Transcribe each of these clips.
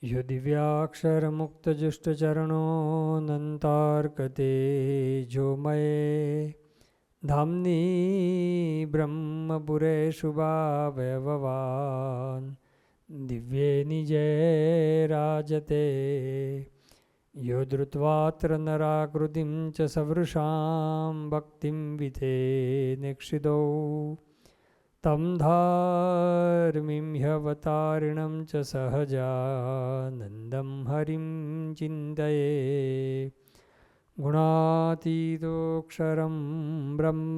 यो दिव्याक्षरमुक्तजुष्टचरणोऽनन्तार्कते जोमये धाम्नि ब्रह्मपुरेषु भावयववान् दिव्ये निजे राजते यो धृत्वात्र नराकृतिं च सवृषां भक्तिं विधेनेक्षिदौ तं धार्मिं ह्यवतारिणं च सहजानन्दं हरिं चिन्तये गुणातीतोऽक्षरं ब्रह्म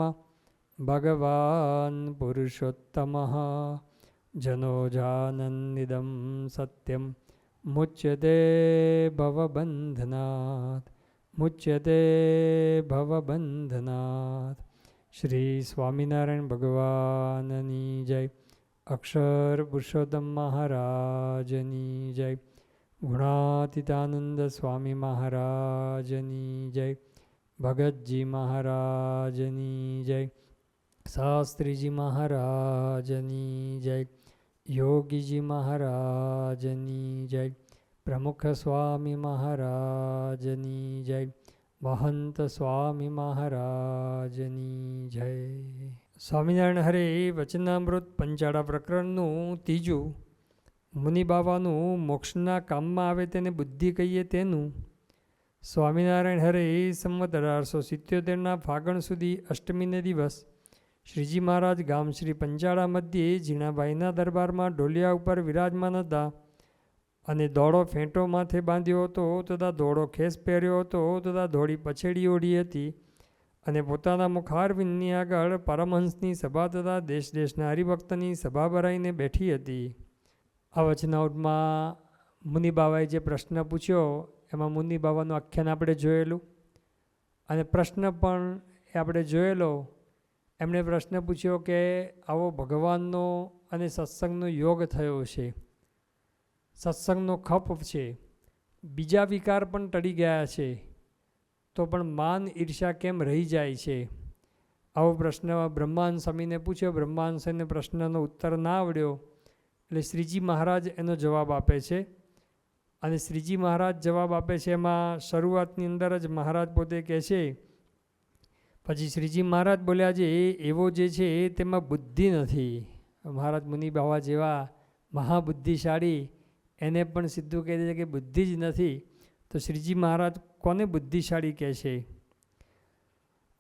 भगवान् पुरुषोत्तमः जनो जानन्निदं सत्यं मुच्यते भवबन्धनात् श्री स्वामिनारायण भगवाननी जय। अक्षर पुरुषोत्तम महाराजनी जय। गुणातीतानंद स्वामी महाराजनी जय। भगतजी महाराजनी जय। शास्त्री जी महाराजनी जय। योगी जी महाराजनी जय। प्रमुख स्वामी महाराजनी जय। महंत स्वामी महाराजनी जय। स्वामिनारायण हरे वचनामृत पंचाड़ा प्रकरणનું ત્રીજું મુનિ બાવાનું મોક્ષના કામમાં આવે તેને બુદ્ધિ કહીએ તેનું સ્વામિનારાયણ હરે સંવત 1877ના ફાગણ સુધી અષ્ટમીને દિવસ શ્રીજી મહારાજ ગામ શ્રી પંચાળા મધ્યે ઝીણાભાઈના દરબારમાં ઢોલિયા ઉપર વિરાજમાન હતા અને દોડો ફેંટો માથે બાંધ્યો હતો તથા દોડો ખેસ પહેર્યો હતો તથા ધોળી પછેડી ઓઢી હતી અને પોતાના મુખારવિંદની આગળ પરમહંસની સભા તથા દેશ દેશના હરિભક્તની સભા ભરાઈને બેઠી હતી। આ વચનાઉટમાં મુનિબાવાએ જે પ્રશ્ન પૂછ્યો એમાં મુનિબાવાનું આખ્યાન આપણે જોયેલું અને પ્રશ્ન પણ આપણે જોયેલો। એમણે પ્રશ્ન પૂછ્યો કે આવો ભગવાનનો અને સત્સંગનો યોગ થયો છે, સત્સંગનો ખપ છે, બીજા વિકાર પણ ટળી ગયા છે, તો પણ માન ઈર્ષા કેમ રહી જાય છે? આવો પ્રશ્ન બ્રહ્માનંદ સ્વામીને પૂછ્યો। બ્રહ્માનંદ સ્વામીને પ્રશ્નનો ઉત્તર ના આવડ્યો એટલે શ્રીજી મહારાજ એનો જવાબ આપે છે અને શ્રીજી મહારાજ જવાબ આપે છે એમાં શરૂઆતની અંદર જ મહારાજ પોતે કહે છે, પછી શ્રીજી મહારાજ બોલ્યા છે એવો જે છે તેમાં બુદ્ધિ નથી। મહારાજ મુનિ બાવા જેવા મહાબુદ્ધિશાળી એને પણ સીધું કહે છે કે બુદ્ધિ જ નથી, તો શ્રીજી મહારાજ કોને બુદ્ધિશાળી કહે છે?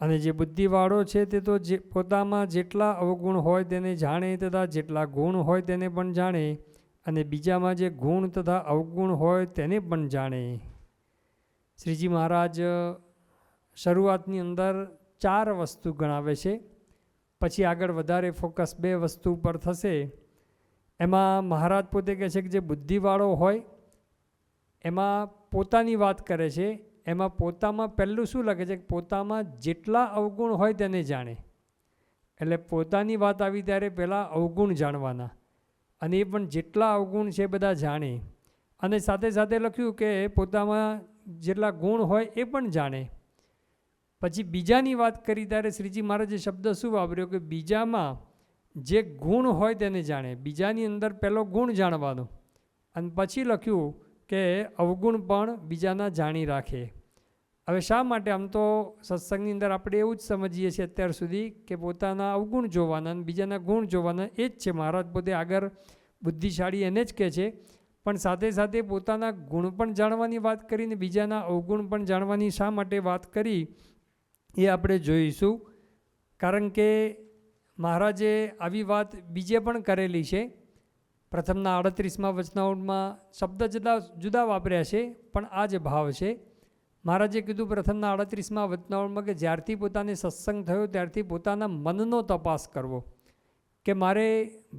અને જે બુદ્ધિવાળો છે તે તો જે પોતામાં જેટલા અવગુણ હોય તેને જાણે તથા જેટલા ગુણ હોય તેને પણ જાણે અને બીજામાં જે ગુણ તથા અવગુણ હોય તેને પણ જાણે। શ્રીજી મહારાજ શરૂઆતની અંદર 4 વસ્તુ ગણાવે છે, પછી આગળ વધારે ફોકસ 2 વસ્તુ ઉપર થશે। એમાં મહારાજ પોતે કહે છે કે જે બુદ્ધિવાળો હોય એમાં પોતાની વાત કરે છે, એમાં પોતામાં પહેલું શું લખે છે કે પોતામાં જેટલા અવગુણ હોય તેને જાણે। એટલે પોતાની વાત આવી ત્યારે પહેલાં અવગુણ જાણવાના અને એ પણ જેટલા અવગુણ છે બધા જાણે અને સાથે સાથે લખ્યું કે પોતામાં જેટલા ગુણ હોય એ પણ જાણે। પછી બીજાની વાત કરી ત્યારે શ્રીજી મહારાજે શબ્દ શું વાપર્યો કે બીજામાં જે ગુણ હોય તેને જાણે। બીજાની અંદર પહેલો ગુણ જાણવાનો અને પછી લખ્યું કે અવગુણ પણ બીજાના જાણી રાખે। હવે શા માટે? આમ તો સત્સંગની અંદર આપણે એવું જ સમજીએ છીએ અત્યાર સુધી કે પોતાના અવગુણ જોવાના અને બીજાના ગુણ જોવાના એ જ છે। મહારાજ પોતે આગળ બુદ્ધિશાળી એને જ કહે છે, પણ સાથે સાથે પોતાના ગુણ પણ જાણવાની વાત કરીને બીજાના અવગુણ પણ જાણવાની શા માટે વાત કરી એ આપણે જોઈશું। કારણ કે મહારાજે આવી વાત બીજે પણ કરેલી છે। પ્રથમના 38મા વચનાઉટમાં શબ્દ જુદા વાપર્યા છે પણ આ જ ભાવ છે। મહારાજે કીધું પ્રથમના 38મા વચનાઉટમાં કે જ્યારથી પોતાને સત્સંગ થયો ત્યારથી પોતાના મનનો તપાસ કરવો કે મારે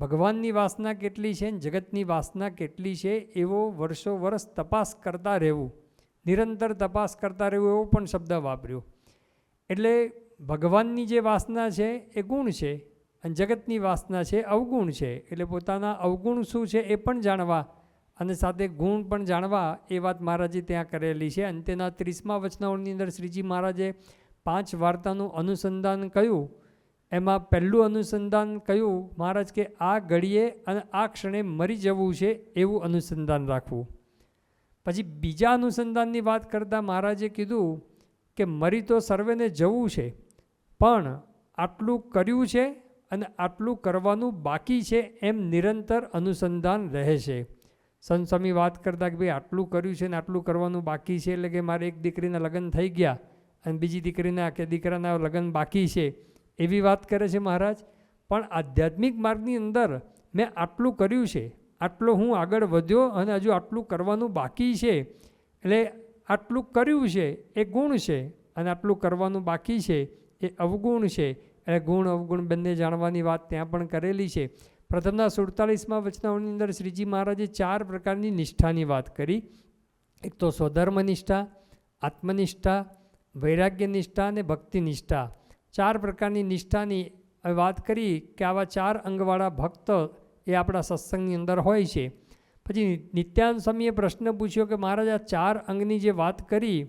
ભગવાનની વાસના કેટલી છે, જગતની વાસના કેટલી છે, એવો વર્ષો વર્ષ તપાસ કરતા રહેવું, નિરંતર તપાસ કરતા રહેવું એવો પણ શબ્દ વાપર્યો। એટલે ભગવાનની જે વાસના છે એ ગુણ છે અને જગતની વાસના છે અવગુણ છે। એટલે પોતાના અવગુણ શું છે એ પણ જાણવા અને સાથે ગુણ પણ જાણવા એ વાત મહારાજે ત્યાં કરેલી છે। અંત્યના 30મા વચનાઓની અંદર શ્રીજી મહારાજે 5 વાર્તાનું અનુસંધાન કહ્યું। એમાં પહેલું અનુસંધાન કહ્યું મહારાજ કે આ ઘડીએ અને આ ક્ષણે મરી જવું છે એવું અનુસંધાન રાખવું। પછી બીજા અનુસંધાનની વાત કરતાં મહારાજે કીધું કે મરી તો સર્વેને જવું છે, પણ આટલું કર્યું છે અને આટલું કરવાનું બાકી છે એમ નિરંતર અનુસંધાન રહે છે. સંત સ્વામી વાત કરતા કે ભાઈ આટલું કર્યું છે ને આટલું કરવાનું બાકી છે, એટલે કે મારે એક દીકરીના લગ્ન થઈ ગયા અને બીજી દીકરીના કે દીકરાના લગ્ન બાકી છે એવી વાત કરે છે મહારાજ. પણ આધ્યાત્મિક માર્ગની અંદર મેં આટલું કર્યું છે, આટલો હું આગળ વધ્યો અને હજુ આટલું કરવાનું બાકી છે, એટલે આટલું કર્યું છે એ ગુણ છે અને આટલું કરવાનું બાકી છે એ અવગુણ છે. એટલે ગુણ અવગુણ બંને જાણવાની વાત ત્યાં પણ કરેલી છે. પ્રથમના 47મા વચનાઓની અંદર શ્રીજી મહારાજે 4 પ્રકારની નિષ્ઠાની વાત કરી. એક તો સ્વધર્મ નિષ્ઠા, આત્મનિષ્ઠા, વૈરાગ્ય નિષ્ઠા અને ભક્તિ નિષ્ઠા. 4 પ્રકારની નિષ્ઠાની વાત કરી કે આવા 4 અંગવાળા ભક્ત એ આપણા સત્સંગની અંદર હોય છે. પછી નિત્યાનંદ સ્વામીએ પ્રશ્ન પૂછ્યો કે મહારાજ આ 4 અંગની જે વાત કરી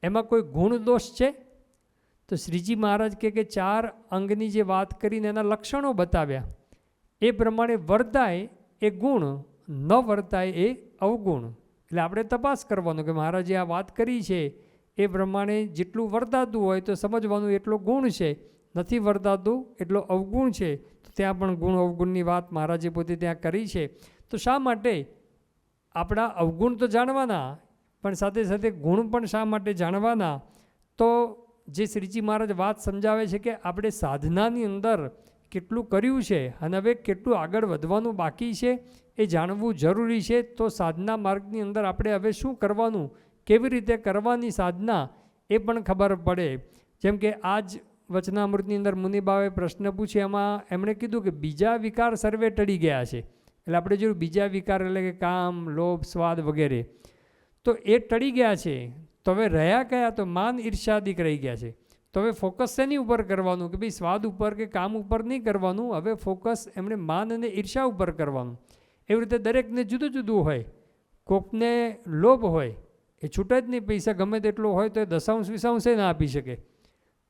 એમાં કોઈ ગુણ દોષ છે? તો શ્રીજી મહારાજ કહે કે 4 અંગની જે વાત કરીને એના લક્ષણો બતાવ્યા, એ પ્રમાણે વર્તાય એ ગુણ, ન વર્તાય એ અવગુણ. એટલે આપણે તપાસ કરવાનો કે મહારાજે આ વાત કરી છે એ પ્રમાણે જેટલું વર્તાતું હોય તો સમજવાનું એટલો ગુણ છે, નથી વર્તાતું એટલો અવગુણ છે. તો ત્યાં પણ ગુણ અવગુણની વાત મહારાજે પોતે ત્યાં કરી છે. તો શા માટે આપણા અવગુણ તો જાણવાના, પણ સાથે સાથે ગુણ પણ શા માટે જાણવાના? તો જે શ્રીજી મહારાજ વાત સમજાવે છે કે આપણે સાધનાની અંદર કેટલું કર્યું છે અને હવે કેટલું આગળ વધવાનું બાકી છે એ જાણવું જરૂરી છે. તો સાધના માર્ગની અંદર આપણે હવે શું કરવાનું, કેવી રીતે કરવાની સાધના એ પણ ખબર પડે. જેમ કે આ જ વચનામૃતની અંદર મુનિબાવે પ્રશ્ન પૂછ્યો, એમાં એમણે કીધું કે બીજા વિકાર સર્વે ટળી ગયા છે. એટલે આપણે જોયું બીજા વિકાર એટલે કે કામ, લોભ, સ્વાદ વગેરે, તો એ ટળી ગયા છે. તો હવે રહ્યા કયા? તો માન, ઈર્ષાદિક રહી ગયા છે. તો હવે ફોકસ શેની ઉપર કરવાનું? કે ભાઈ સ્વાદ ઉપર કે કામ ઉપર નહીં કરવાનું, હવે ફોકસ એમણે માન અને ઈર્ષા ઉપર કરવાનું. એવી રીતે દરેકને જુદું જુદું હોય. કોકને લોભ હોય, એ છૂટે જ નહીં, પૈસા ગમે તેટલો હોય તો એ દશાંશ વિશાંશે ના આપી શકે.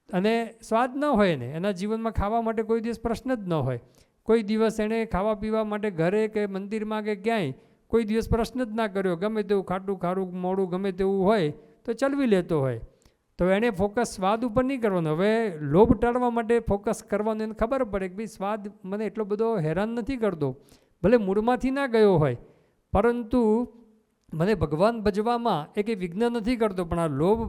અને સ્વાદ ન હોય ને, એના જીવનમાં ખાવા માટે કોઈ દિવસ પ્રશ્ન જ ન હોય. કોઈ દિવસ એણે ખાવા પીવા માટે ઘરે કે મંદિરમાં કે ક્યાંય કોઈ દિવસ પ્રશ્ન જ ના કર્યો. ગમે તેવું ખાટું ખારું મોડું ગમે તેવું હોય તો ચલવી લેતો હોય. તો એણે ફોકસ સ્વાદ ઉપર નહીં કરવાનો. હવે લોભ ટાળવા માટે ફોકસ કરવાનું. એને ખબર પડે કે ભાઈ સ્વાદ મને એટલો બધો હેરાન નથી કરતો, ભલે મૂળમાંથી ના ગયો હોય, પરંતુ મને ભગવાન ભજવામાં એ કંઈ વિઘ્ન નથી કરતો. પણ આ લોભ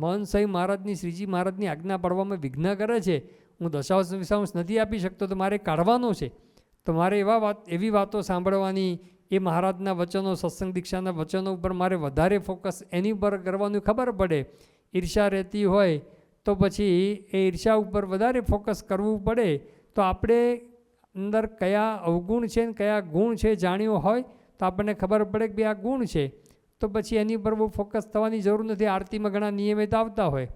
મોહન સાંઈ મહારાજની, શ્રીજી મહારાજની આજ્ઞા પાડવામાં વિઘ્ન કરે છે. હું દશાંશ વિશાંશ નથી આપી શકતો, તો મારે કાઢવાનો છે. તો મારે એવી વાતો સાંભળવાની, એ મહારાજના વચનો, સત્સંગ દીક્ષાના વચનો ઉપર મારે વધારે ફોકસ એની ઉપર કરવાનું ખબર પડે. ઈર્ષા રહેતી હોય તો પછી એ ઈર્ષા ઉપર વધારે ફોકસ કરવું પડે. તો આપણે અંદર કયા અવગુણ છે ને કયા ગુણ છે જાણ્યો હોય તો આપણને ખબર પડે કે ભાઈ આ ગુણ છે, તો પછી એની ઉપર બહુ ફોકસ થવાની જરૂર નથી. આરતીમાં ઘણા નિયમિત આવતા હોય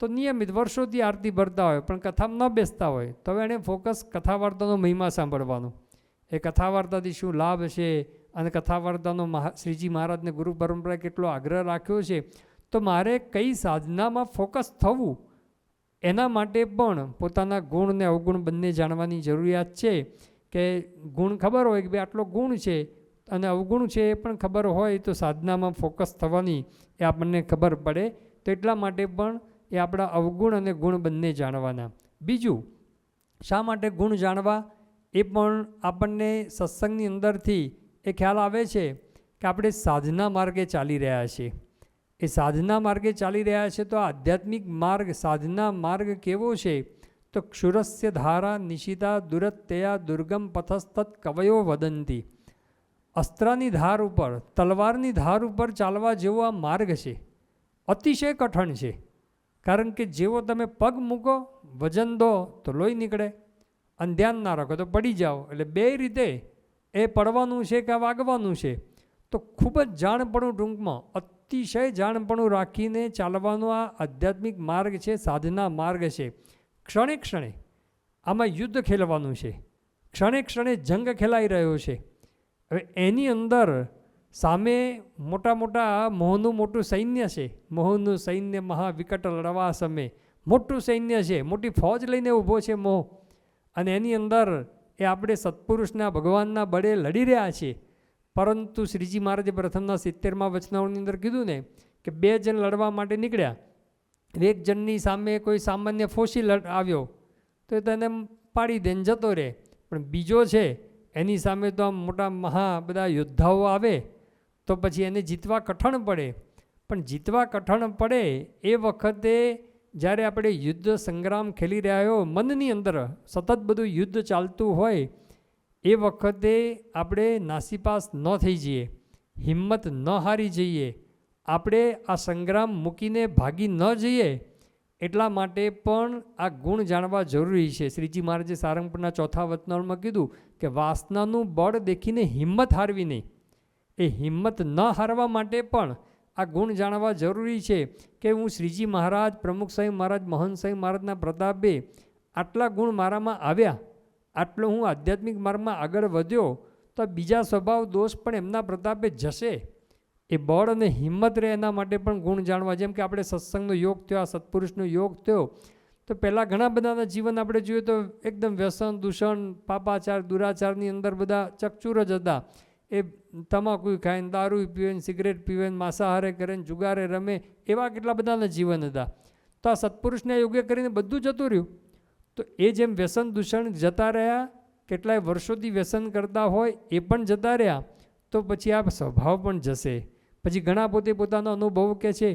તો નિયમિત વર્ષોથી આરતી ભરતા હોય, પણ કથામાં ન બેસતા હોય તો હવે એને ફોકસ કથા વાર્તાનો મહિમા સાંભળવાનો. એ કથા વાર્તાથી શું લાભ છે અને કથા વાર્તાનો શ્રીજી મહારાજને ગુરુ પરંપરાએ કેટલો આગ્રહ રાખ્યો છે. તો મારે કઈ સાધનામાં ફોકસ થવું એના માટે પણ પોતાના ગુણ ને અવગુણ બંને જાણવાની જરૂરિયાત છે. કે ગુણ ખબર હોય કે ભાઈ આટલો ગુણ છે અને અવગુણ છે એ પણ ખબર હોય તો સાધનામાં ફોકસ થવાની એ આપણને ખબર પડે. તો એટલા માટે પણ એ આપણા અવગુણ અને ગુણ બંને જાણવાના. બીજું, શા માટે ગુણ જાણવા એ પણ આપણને સત્સંગની અંદરથી એ ખ્યાલ આવે છે કે આપણે સાધના માર્ગે ચાલી રહ્યા છીએ. એ સાધના માર્ગે ચાલી રહ્યા છે તો આધ્યાત્મિક માર્ગ, સાધના માર્ગ કેવો છે? તો ક્ષુરસ્ય ધારા નિશિતા દુરત્તયા દુર્ગમ પથસ્તત કવયો વદંતી. અસ્ત્રની ધાર ઉપર, તલવારની ધાર ઉપર ચાલવા જેવો આ માર્ગ છે. અતિશય કઠણ છે. કારણ કે જેવો તમે પગ મૂકો, વજન દો તો લોહી નીકળે, અને ધ્યાન ના રાખો તો પડી જાઓ. એટલે બે રીતે એ પડવાનું છે કે વાગવાનું છે. તો ખૂબ જ જાણપણું, ટૂંકમાં અતિશય જાણપણું રાખીને ચાલવાનો આ આધ્યાત્મિક માર્ગ છે, સાધના માર્ગ છે. ક્ષણે ક્ષણે આમાં યુદ્ધ ખેલવાનું છે, ક્ષણે ક્ષણે જંગ ખેલાઈ રહ્યો છે. હવે એની અંદર સામે મોટા મોટા મોહનું મોટું સૈન્ય છે. મોહનું સૈન્ય મહાવિકટ લડવા સમે, મોટું સૈન્ય છે, મોટી ફોજ લઈને ઊભો છે મોહ. અને એની અંદર એ આપણે સત્પુરુષના, ભગવાનના બળે લડી રહ્યા છીએ. પરંતુ શ્રીજી મહારાજે પ્રથમના 70મા વચનાઓની અંદર કીધું ને કે 2 જણ લડવા માટે નીકળ્યા, એક જણની સામે કોઈ સામાન્ય ફોસી આવ્યો તો તેને પાડી દે ને જતો રહે, પણ બીજો છે એની સામે તો આમ મોટા મહા બધા યોદ્ધાઓ આવે તો પછી એને જીતવા કઠણ પડે. પણ જીતવા કઠણ પડે એ વખતે જ્યારે આપણે યુદ્ધ સંગ્રામ ખેલી રહ્યા હોય, મનની અંદર સતત બધું યુદ્ધ ચાલતું હોય, એ વખતે આપણે નાસીપાસ ન થઈ જઈએ, હિંમત ન હારી જઈએ, આપણે આ સંગ્રામ મૂકીને ભાગી ન જઈએ, એટલા માટે પણ આ ગુણ જાણવા જરૂરી છે. શ્રીજી મહારાજે સારંગપુરના 4થા વચનામાં કીધું કે વાસનાનું બળ દેખીને હિંમત હારવી નહીં. એ હિંમત ન હારવા માટે પણ આ ગુણ જાણવા જરૂરી છે કે હું શ્રીજી મહારાજ, પ્રમુખ સાહેબ મહારાજ, મહંત સાહેબ મહારાજના પ્રતાપે આટલા ગુણ મારામાં આવ્યા, આટલો હું આધ્યાત્મિક માર્ગમાં આગળ વધ્યો, તો બીજા સ્વભાવ દોષ પણ એમના પ્રતાપે જશે. એ બળ અને હિંમત રહે એના માટે પણ ગુણ જાણવા. જેમ કે આપણે સત્સંગનો યોગ થયો, આ સત્પુરુષનો યોગ થયો, તો પહેલાં ઘણા બધાના જીવન આપણે જોઈએ તો એકદમ વ્યસન, દૂષણ, પાપાચાર, દુરાચારની અંદર બધા ચકચૂર જ હતા. એ તમાકુ ખાય ને, દારૂ પીવે ને, સિગરેટ પીવે ને, માંસાહારે કરે ને, જુગારે રમે, એવા કેટલા બધાના જીવન હતા. તો આ સત્પુરુષને યોગ્ય કરીને બધું જતું રહ્યું. તો એ જેમ વ્યસન દૂષણ જતા રહ્યા, કેટલાય વર્ષોથી વ્યસન કરતા હોય એ પણ જતા રહ્યા, તો પછી આ સ્વભાવ પણ જશે. પછી ઘણા પોતે પોતાનો અનુભવ કહે છે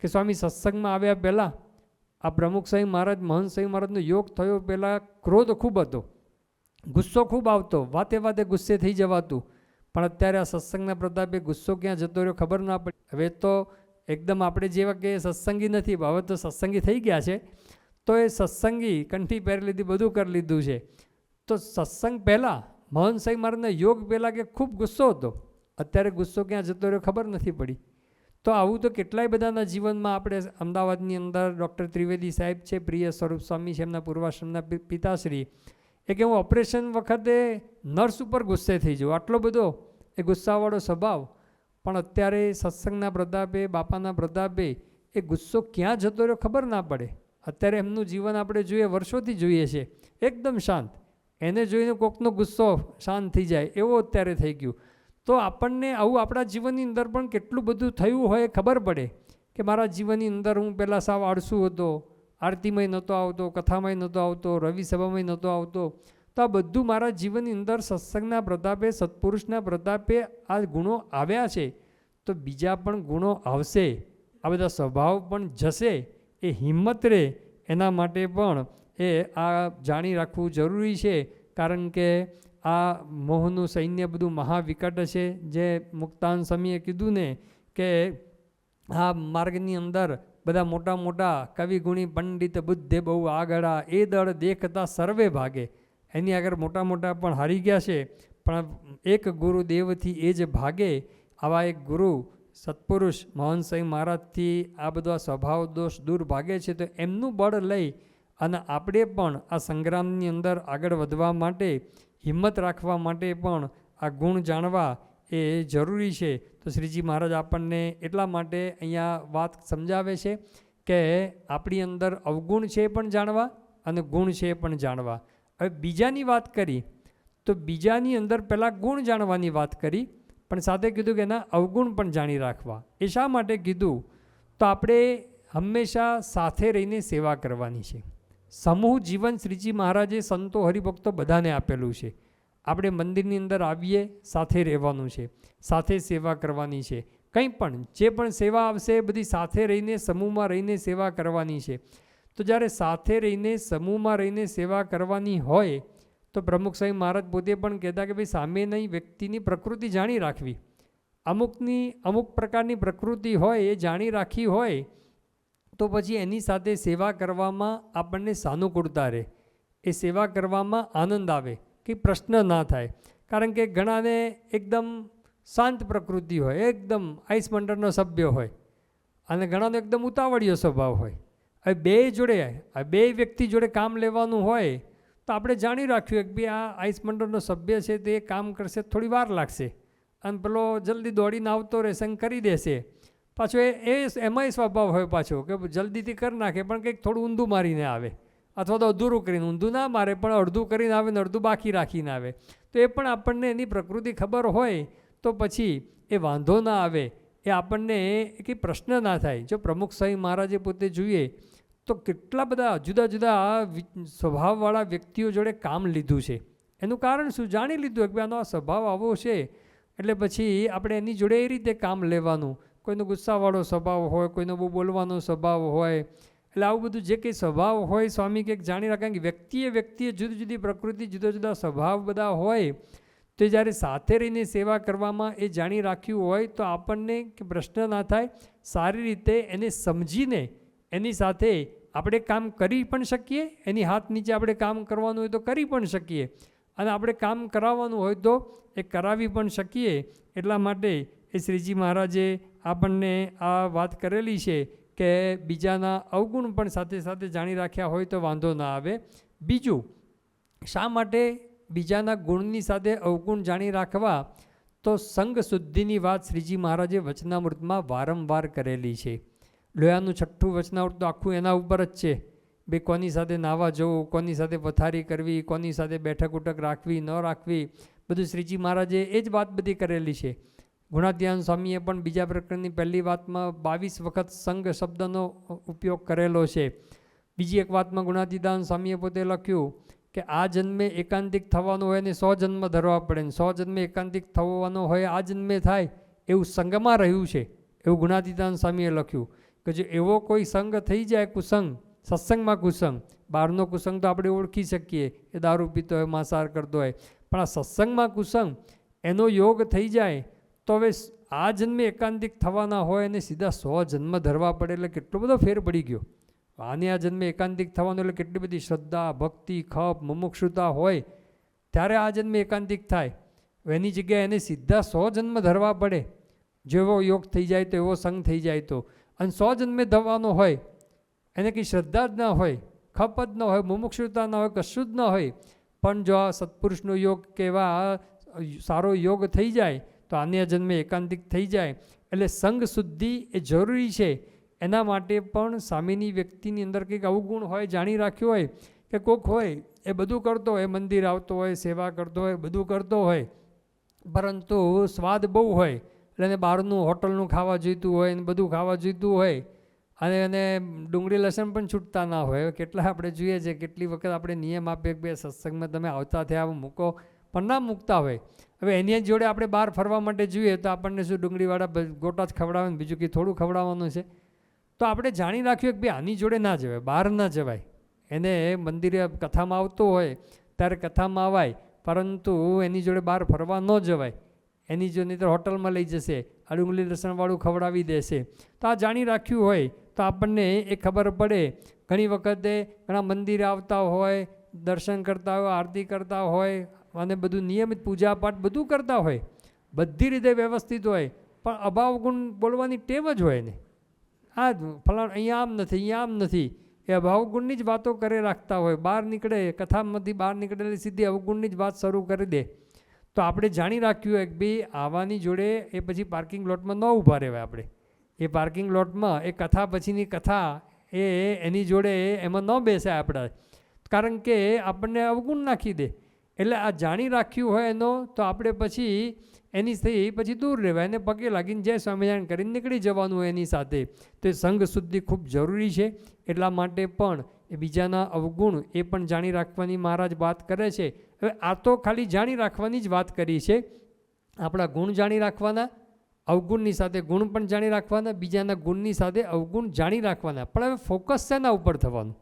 કે સ્વામી સત્સંગમાં આવ્યા પહેલાં આ પ્રમુખ સાહેબ મહારાજ, મહંત સાહેબ મહારાજનો યોગ થયો પહેલાં ક્રોધ ખૂબ હતો, ગુસ્સો ખૂબ આવતો, વાતે વાતે ગુસ્સે થઈ જવાતું. પણ અત્યારે આ સત્સંગના પ્રતાપે ગુસ્સો ક્યાં જતો રહ્યો ખબર ના પડી. હવે તો એકદમ આપણે જેવા કે સત્સંગી નથી, હવે તો સત્સંગી થઈ ગયા છે, તો એ સત્સંગી કંઠી પહેરી લીધી, બધું કરી લીધું છે. તો સત્સંગ પહેલાં મહંત સાહેબ મહારાજના યોગ પહેલાં કે ખૂબ ગુસ્સો હતો, અત્યારે ગુસ્સો ક્યાં જતો રહ્યો ખબર નથી પડી. તો આવું તો કેટલાય બધાના જીવનમાં આપણે અમદાવાદની અંદર ડૉક્ટર ત્રિવેદી સાહેબ છે, પ્રિય સ્વરૂપ સ્વામી છે, એમના પૂર્વાશ્રમના પિતાશ્રી, એ કે હું ઓપરેશન વખતે નર્સ ઉપર ગુસ્સે થઈ જાઉં, આટલો બધો એ ગુસ્સાવાળો સ્વભાવ. પણ અત્યારે સત્સંગના પ્રતાપે, બાપાના પ્રતાપે એ ગુસ્સો ક્યાં જતો રહ્યો ખબર ના પડે. અત્યારે એમનું જીવન આપણે જોઈએ, વર્ષોથી જોઈએ છે, એકદમ શાંત. એને જોઈને કોકનો ગુસ્સો શાંત થઈ જાય એવો અત્યારે થઈ ગયું. તો આપણને આવું આપણા જીવનની અંદર પણ કેટલું બધું થયું હોય ખબર પડે કે મારા જીવનની અંદર હું પહેલાં સાવ આળસુ હતો, આરતીમાંય નહોતો આવતો, કથામાંય નહોતો આવતો, રવિ સભામાંય નહોતો આવતો. તો આ બધું મારા જીવનની અંદર સત્સંગના પ્રતાપે, સત્પુરુષના પ્રતાપે આ ગુણો આવ્યા છે. તો બીજા પણ ગુણો આવશે, આ બધા સ્વભાવ પણ જશે. એ હિંમત રહે એના માટે પણ એ આ જાણી રાખવું જરૂરી છે. કારણ કે આ મોહનું સૈન્ય બધું મહાવિકટ છે. જે મુક્તાન સ્વામીએ કીધું ને કે આ માર્ગની અંદર બધા મોટા મોટા કવિ ગુણી પંડિત બુદ્ધે બહુ આગળા, એ દળ દેખતા સર્વે ભાગે. એની આગળ મોટા મોટા પણ હારી ગયા છે, પણ એક ગુરુદેવથી એ જ ભાગે. આવા એક ગુરુ સત્પુરુષ મહંત સાહેબ મહારાજથી આ બધા સ્વભાવ દોષ દૂર ભાગે છે. તો એમનું બળ લઈ અને આપણે પણ આ સંગ્રામની અંદર આગળ વધવા માટે, હિંમત રાખવા માટે પણ આ ગુણ જાણવા એ જરૂરી છે. તો શ્રીજી મહારાજ આપણને એટલા માટે અહીંયા વાત સમજાવે છે કે આપણી અંદર અવગુણ છે એ પણ જાણવા અને ગુણ છે એ પણ જાણવા. હવે બીજાની વાત કરી તો બીજાની અંદર પહેલાં ગુણ જાણવાની વાત કરી, પણ સાથે કીધું કે એના અવગુણ પણ જાણી રાખવા. એ શા માટે કીધું? તો આપણે હંમેશા સાથે રહીને સેવા કરવાની છે. સમૂહ જીવન શ્રીજી મહારાજે સંતો હરિભક્તો બધાને આપેલું છે. આપણે મંદિરની અંદર આવીએ, સાથે રહેવાનું છે, સાથે સેવા કરવાની છે. કંઈ પણ જે પણ સેવા આવશે એ બધી સાથે રહીને, સમૂહમાં રહીને સેવા કરવાની છે. તો જ્યારે સાથે રહીને, સમૂહમાં રહીને સેવા કરવાની હોય તો પ્રમુખ સાહેબ મહારાજ પોતે પણ કહેતા કે ભાઈ સામેની વ્યક્તિની પ્રકૃતિ જાણી રાખવી. અમુક પ્રકારની પ્રકૃતિ હોય એ જાણી રાખી હોય તો પછી એની સાથે સેવા કરવામાં આપણને સાનુકૂળતા રહે, એ સેવા કરવામાં આનંદ આવે, કે પ્રશ્ન ના થાય. કારણ કે ઘણાને એકદમ શાંત પ્રકૃતિ હોય, એકદમ આઈસ મંડળનો સભ્ય હોય, અને ઘણાનો એકદમ ઉતાવળિયો સ્વભાવ હોય. હવે બે વ્યક્તિ જોડે કામ લેવાનું હોય તો આપણે જાણી રાખ્યું કે ભાઈ આ આઈસ મંડળનો સભ્ય છે તે કામ કરશે, થોડી વાર લાગશે, અને પેલો જલ્દી દોડીને આવતો રહેશે અને કરી દેશે. પાછો એમાંય સ્વભાવ હોય પાછો કે જલ્દીથી કરી નાખે, પણ કંઈક થોડું ઊંધું મારીને આવે, અથવા તો અધૂરું કરીને, ઊંધું ના મારે પણ અડધું કરીને આવે ને અડધું બાકી રાખીને આવે. તો એ પણ આપણને એની પ્રકૃતિ ખબર હોય તો પછી એ વાંધો ના આવે, એ આપણને કંઈ પ્રશ્ન ના થાય. જો પ્રમુખ સ્વામી મહારાજે પોતે જોઈએ તો કેટલા બધા જુદા જુદા સ્વભાવવાળા વ્યક્તિઓ જોડે કામ લીધું છે. એનું કારણ શું? જાણી લીધું કે આનો આ સ્વભાવ આવો છે, એટલે પછી આપણે એની જોડે એ રીતે કામ લેવાનું. કોઈનો ગુસ્સાવાળો સ્વભાવ હોય, કોઈનો બહુ બોલવાનો સ્વભાવ હોય, એટલે આવું બધું જે કંઈ સ્વભાવ હોય સ્વામી કંઈક જાણી રાખે કે વ્યક્તિએ જુદી જુદી પ્રકૃતિ, જુદા જુદા સ્વભાવ બધા હોય, તો જ્યારે સાથે રહીને સેવા કરવામાં એ જાણી રાખ્યું હોય તો આપણને પ્રશ્ન ના થાય. સારી રીતે એને સમજીને એની સાથે આપણે કામ કરી પણ શકીએ, એની હાથ નીચે આપણે કામ કરવાનું હોય તો કરી પણ શકીએ, અને આપણે કામ કરાવવાનું હોય તો એ કરાવી પણ શકીએ. એટલા માટે એ શ્રીજી મહારાજે આપણને આ વાત કરેલી છે કે બીજાના અવગુણ પણ સાથે સાથે જાણી રાખ્યા હોય તો વાંધો ના આવે. બીજું, શા માટે બીજાના ગુણની સાથે અવગુણ જાણી રાખવા? તો સંગ શુદ્ધિની વાત શ્રીજી મહારાજે વચનામૃતમાં વારંવાર કરેલી છે. લોયાનું 6ઠું વચનામૃત તો આખું એના ઉપર જ છે. બે કોની સાથે નાહવા જવું, કોની સાથે પથારી કરવી, કોની સાથે બેઠક ઉઠક રાખવી ન રાખવી, બધું શ્રીજી મહારાજે એ જ વાત બધી કરેલી છે. ગુણાધ્યાન સ્વામીએ પણ બીજા પ્રકરણની પહેલી વાતમાં 22 વખત સંગ શબ્દનો ઉપયોગ કરેલો છે. બીજી એક વાતમાં ગુણાધ્યાન સ્વામીએ પોતે લખ્યું કે આ જન્મે એકાંતિક થવાનું હોય ને 100 જન્મ ધરવા પડે, ને 100 જન્મે એકાંતિક થવાનો હોય આ જન્મે થાય એવું સંગમાં રહ્યું છે, એવું ગુણાતીતાન સ્વામીએ લખ્યું. કે જો એવો કોઈ સંગ થઈ જાય, કુસંગ, સત્સંગમાં કુસંગ, બહારનો કુસંગ તો આપણે ઓળખી શકીએ, એ દારૂ પીતો હોય, માંસાહાર કરતો હોય, પણ આ સત્સંગમાં કુસંગ એનો યોગ થઈ જાય તો હવે આ જન્મે એકાંતિક થવાના હોય અને સીધા 100 જન્મ ધરવા પડે, એટલે કેટલો બધો ફેર પડી ગયો. આને આ જન્મે એકાંતિક થવાનું એટલે કેટલી બધી શ્રદ્ધા, ભક્તિ, ખપ, મુમુક્ષુતા હોય ત્યારે આ જન્મે એકાંતિક થાય. એની જગ્યાએ એને સીધા 100 જન્મ ધરવા પડે. જેવો યોગ થઈ જાય તો, એવો સંગ થઈ જાય તો, અને 100 જન્મે ધરવાનો હોય, એને કંઈ શ્રદ્ધા જ ના હોય, ખપ જ ન હોય, મુમુક્ષુતા ન હોય, કશું જ ન હોય, પણ જો આ સત્પુરુષનો યોગ કેવા સારો યોગ થઈ જાય તો આને જન્મે એકાંતિક થઈ જાય. એટલે સંગ શુદ્ધિ એ જરૂરી છે. એના માટે પણ સામેની વ્યક્તિની અંદર કંઈક અવગુણ હોય, જાણી રાખ્યો હોય કે કોક હોય એ બધું કરતો હોય, મંદિર આવતો હોય, સેવા કરતો હોય, બધું કરતો હોય, પરંતુ સ્વાદ બહુ હોય, એટલે એને બહારનું હોટલનું ખાવા જોઈતું હોય ને બધું ખાવા જોઈતું હોય, અને એને ડુંગળી લસણ પણ છૂટતા ના હોય. કેટલા આપણે જોઈએ છે, કેટલી વખત આપણે નિયમ આપીએ કે સત્સંગમાં તમે આવતા થયા મૂકો, પણ ના મૂકતા હોય. હવે એની જોડે આપણે બહાર ફરવા માટે જોઈએ તો આપણને શું ડુંગળીવાળા ગોટા જ ખવડાવે ને બીજું કંઈ થોડું ખવડાવવાનું છે? તો આપણે જાણી રાખ્યું કે ભાઈ આની જોડે ના જવાય, બહાર ના જવાય. એને મંદિરે કથામાં આવતો હોય ત્યારે કથામાં આવાય, પરંતુ એની જોડે બહાર ફરવા ન જવાય. એની જો નહીં તો હોટલમાં લઈ જશે, આ ડુંગળી લસણવાળું ખવડાવી દેશે. તો આ જાણી રાખ્યું હોય તો આપણને એ ખબર પડે. ઘણી વખતે ઘણા મંદિરે આવતા હોય, દર્શન કરતા હોય, આરતી કરતા હોય, અને બધું નિયમિત પૂજાપાઠ બધું કરતા હોય, બધી રીતે વ્યવસ્થિત હોય, પણ અભાવ ગુણ બોલવાની ટેવ જ હોય ને. આ ફલાણ અહીંયા આમ નથી, અહીંયા આમ નથી, એ અભાવ ગુણની જ વાતો કરે રાખતા હોય. બહાર નીકળે, કથામાંથી બહાર નીકળે એટલે સીધી અવગુણની જ વાત શરૂ કરી દે. તો આપણે જાણી રાખ્યું હોય કે ભાઈ આવાની જોડે એ પછી પાર્કિંગ લોટમાં ન ઊભા રહેવાય. આપણે એ પાર્કિંગ લોટમાં એ કથા પછીની કથા એની જોડે એમાં ન બેસાય આપણા, કારણ કે આપણને અવગુણ નાખી દે. એટલે આ જાણી રાખ્યું હોય એનો તો આપણે પછી એની પછી દૂર રહેવાય, એને પગે લાગીને જય સ્વામિનારાયણ કરીને નીકળી જવાનું હોય એની સાથે. તો એ સંગ શુદ્ધિ ખૂબ જરૂરી છે. એટલા માટે પણ એ બીજાના અવગુણ એ પણ જાણી રાખવાની મહારાજ વાત કરે છે. હવે આ તો ખાલી જાણી રાખવાની જ વાત કરી છે. આપણા ગુણ જાણી રાખવાના, અવગુણની સાથે ગુણ પણ જાણી રાખવાના, બીજાના ગુણની સાથે અવગુણ જાણી રાખવાના. પણ હવે ફોકસ શેના ઉપર થવાનું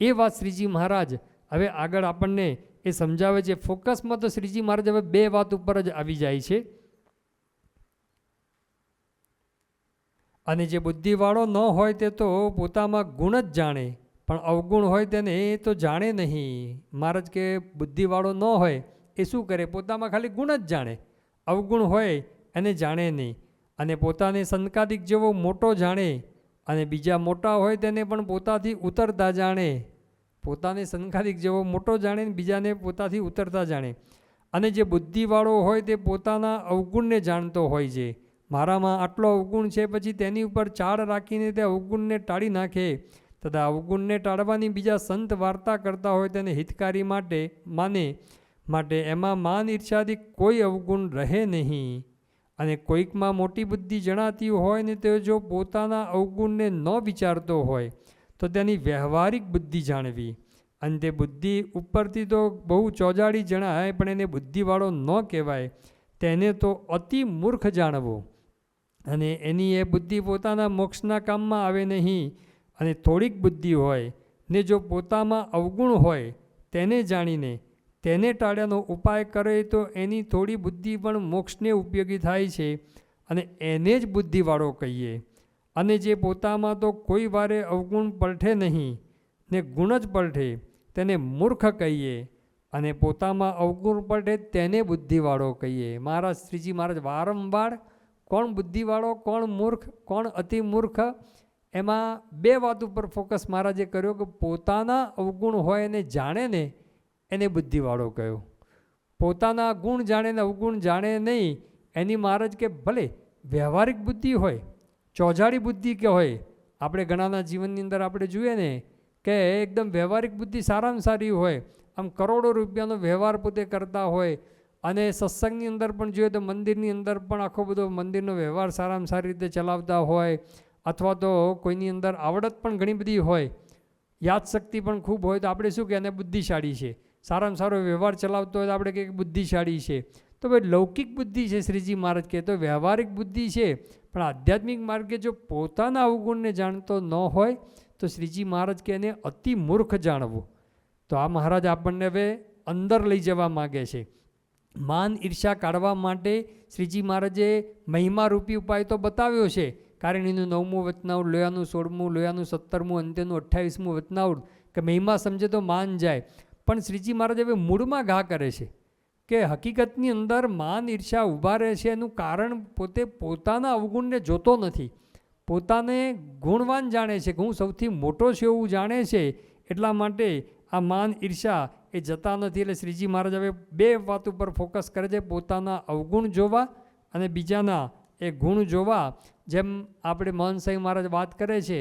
એ વાત શ્રીજી મહારાજ હવે આગળ આપણને એ સમજાવે છે. ફોકસમાં તો શ્રીજી મહારાજ હવે 2 વાત ઉપર જ આવી જાય છે. અને જે બુદ્ધિવાળો ન હોય તે તો પોતામાં ગુણ જ જાણે, પણ અવગુણ હોય તેને એ તો જાણે નહીં. મહારાજ કે બુદ્ધિવાળો ન હોય એ શું કરે? પોતામાં ખાલી ગુણ જ જાણે, અવગુણ હોય એને જાણે નહીં. અને પોતાને સંકાદિક જેવો મોટો જાણે, અને બીજા મોટા હોય તેને પણ પોતાથી ઉતરતા જાણે. પોતાને સંકાદિક જેવો મોટો જાણે ને બીજાને પોતાથી ઉતરતા જાણે. અને જે બુદ્ધિવાળો હોય તે પોતાના અવગુણને જાણતો હોય છે. મારામાં આટલો અવગુણ છે, પછી તેની ઉપર ચાળ રાખીને તે અવગુણને ટાળી નાખે. તથા અવગુણને ટાળવાની બીજા સંત વાર્તા કરતા હોય તેને હિતકારી માટે એમાં માન ઈર્ષાદી કોઈ અવગુણ રહે નહીં. અને કોઈકમાં મોટી બુદ્ધિ જણાતી હોય ને તે જો પોતાના અવગુણને ન વિચારતો હોય તો તેની વ્યવહારિક બુદ્ધિ જાણવી. અને તે બુદ્ધિ ઉપરથી તો બહુ ચોજાડી જણાય પણ એને બુદ્ધિવાળો ન કહેવાય, તેને તો અતિ મૂર્ખ જાણવો. અને એની એ બુદ્ધિ પોતાના મોક્ષના કામમાં આવે નહીં. અને થોડીક બુદ્ધિ હોય ને જો પોતામાં અવગુણ હોય તેને જાણીને તેને ટાળ્યાનો ઉપાય કરે તો એની થોડી બુદ્ધિ પણ મોક્ષને ઉપયોગી થાય છે અને એને જ બુદ્ધિવાળો કહીએ. અને જે પોતામાં તો કોઈ વારે અવગુણ પલઠે નહીં ને ગુણ જ પલઠે તેને મૂર્ખ કહીએ. અને પોતામાં અવગુણ પલઠે તેને બુદ્ધિવાળો કહીએ. મહારાજ શ્રીજી મહારાજ વારંવાર કોણ બુદ્ધિવાળો, કોણ મૂર્ખ, કોણ અતિ મૂર્ખ, એમાં બે વાત ઉપર ફોકસ મહારાજે કર્યો કે પોતાના અવગુણ હોય એને જાણે ને એને બુદ્ધિવાળો કહ્યો. પોતાના ગુણ જાણે ને અવગુણ જાણે નહીં એની મહારાજ કે ભલે વ્યવહારિક બુદ્ધિ હોય, ચોજાડી બુદ્ધિ કે હોય. આપણે ઘણાના જીવનની અંદર આપણે જોઈએ ને કે એકદમ વ્યવહારિક બુદ્ધિ સારામાં સારી હોય, આમ કરોડો રૂપિયાનો વ્યવહાર પોતે કરતા હોય. અને સત્સંગની અંદર પણ જોઈએ તો મંદિરની અંદર પણ આખો બધો મંદિરનો વ્યવહાર સારામાં સારી રીતે ચલાવતા હોય, અથવા તો કોઈની અંદર આવડત પણ ઘણી બધી હોય, યાદશક્તિ પણ ખૂબ હોય, તો આપણે શું કે એને બુદ્ધિશાળી છે, સારામાં સારો વ્યવહાર ચલાવતો હોય તો આપણે કંઈક બુદ્ધિશાળી છે. તો ભાઈ લૌકિક બુદ્ધિ છે શ્રીજી મહારાજ કહે તો વ્યવહારિક બુદ્ધિ છે. પણ આધ્યાત્મિક માર્ગે જો પોતાના અવગુણને જાણતો ન હોય તો શ્રીજી મહારાજ કે એને અતિ મૂર્ખ જાણવું. તો આ મહારાજ આપણને હવે અંદર લઈ જવા માગે છે. માન ઈર્ષા કાઢવા માટે શ્રીજી મહારાજે મહિમારૂપી ઉપાય તો બતાવ્યો છે. કારણીનું 9મું વચનાવૃત, લોયાનું 16મું, લોયાનું 17મું, અંત્યનું 28મું વચનાવૃત કે મહિમા સમજે તો માન જાય. પણ શ્રીજી મહારાજ હવે મૂળમાં ઘા કરે છે કે હકીકતની અંદર માન ઈર્ષા ઊભા રહે છે એનું કારણ પોતે પોતાના અવગુણને જોતો નથી, પોતાને ગુણવાન જાણે છે કે હું સૌથી મોટો છે એવું જાણે છે. એટલા માટે આ માન ઈર્ષા એ જતા નથી. એટલે શ્રીજી મહારાજ હવે બે વાત ઉપર ફોકસ કરે છે, પોતાના અવગુણ જોવા અને બીજાના એ ગુણ જોવા. જેમ આપણે મહંત સાંઈ મહારાજ વાત કરે છે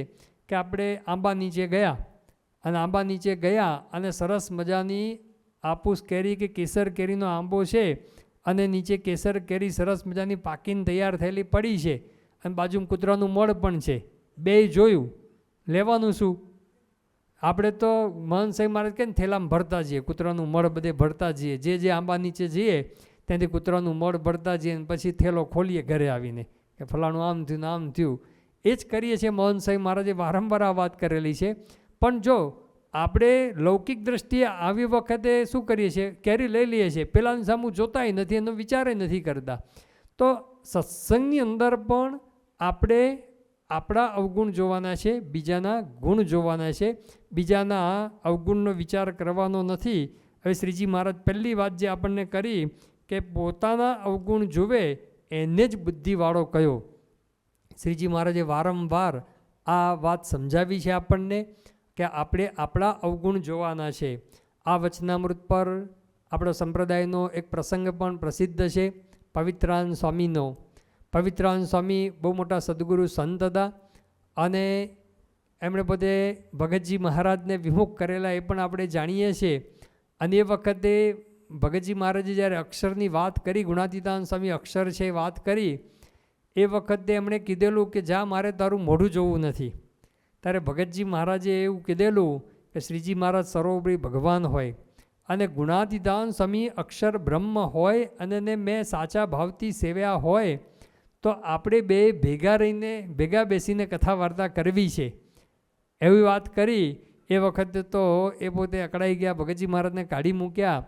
કે આપણે આંબા નીચે ગયા અને આંબા નીચે ગયા અને સરસ મજાની આपूस કેરી કે કેસર કેરીનો આંબો છે અને નીચે કેસર કેરી સરસ મજાની પાકીને તૈયાર થયેલી પડી છે અને બાજુમાં કૂતરાનું મળ પણ છે. બે જોયું, લેવાનું શું? આપણે તો મહંત સાંઈ મહારાજ કે થેલામાં ભરતા જઈએ, કૂતરાનું મળ બધે ભરતા જઈએ, જે આંબા નીચે જઈએ ત્યાંથી કૂતરાનું મળ ભરતા જઈએ અને પછી થેલો ખોલીએ ઘરે આવીને કે ફલાણું આમ થયું ને આમ થયું. એ જ કરીએ છીએ. મહંત સાંઈ મહારાજે વારંવાર આ વાત કરેલી છે. પણ જો આપણે લૌકિક દ્રષ્ટિએ આવી વખતે શું કરીએ છીએ, કેરી લઈ લઈએ છીએ, પેલાની સામું જોતાય નથી, એનો વિચારે નથી કરતા. તો સત્સંગની અંદર પણ આપણે આપણા અવગુણ જોવાના છે, બીજાના ગુણ જોવાના છે, બીજાના અવગુણનો વિચાર કરવાનો નથી. હવે શ્રીજી મહારાજ પહેલી વાત જે આપણને કરી કે પોતાના અવગુણ જુએ એને જ બુદ્ધિવાળો કયો. શ્રીજી મહારાજે વારંવાર આ વાત સમજાવી છે આપણને કે આપણે આપણા અવગુણ જોવાના છે. આ વચનામૃત પર આપણો સંપ્રદાયનો એક પ્રસંગ પણ પ્રસિદ્ધ છે, પવિત્રાનંદ સ્વામીનો. પવિત્રાનંદ સ્વામી બહુ મોટા સદગુરુ સંત હતા અને એમણે પોતે ભગતજી મહારાજને વિમુખ કરેલા એ પણ આપણે જાણીએ છીએ. અને એ વખતે ભગતજી મહારાજે જ્યારે અક્ષરની વાત કરી, ગુણાતીતાનંદ સ્વામી અક્ષર છે વાત કરી, એ વખતે એમણે કીધેલું કે જા મારે તારું મોઢું જોવું નથી. ત્યારે ભગતજી મહારાજે એવું કીધેલું કે શ્રીજી મહારાજ સર્વોપરી ભગવાન હોય અને ગુણાતીતાનંદ સ્વામી અક્ષર બ્રહ્મ હોય અને એને મેં સાચા ભાવથી સેવ્યા હોય તો આપણે બે ભેગા રહીને ભેગા બેસીને કથા વાર્તા કરવી છે એવી વાત કરી. એ વખતે તો એ પોતે અકળાઈ ગયા, ભગતજી મહારાજને કાઢી મૂક્યા.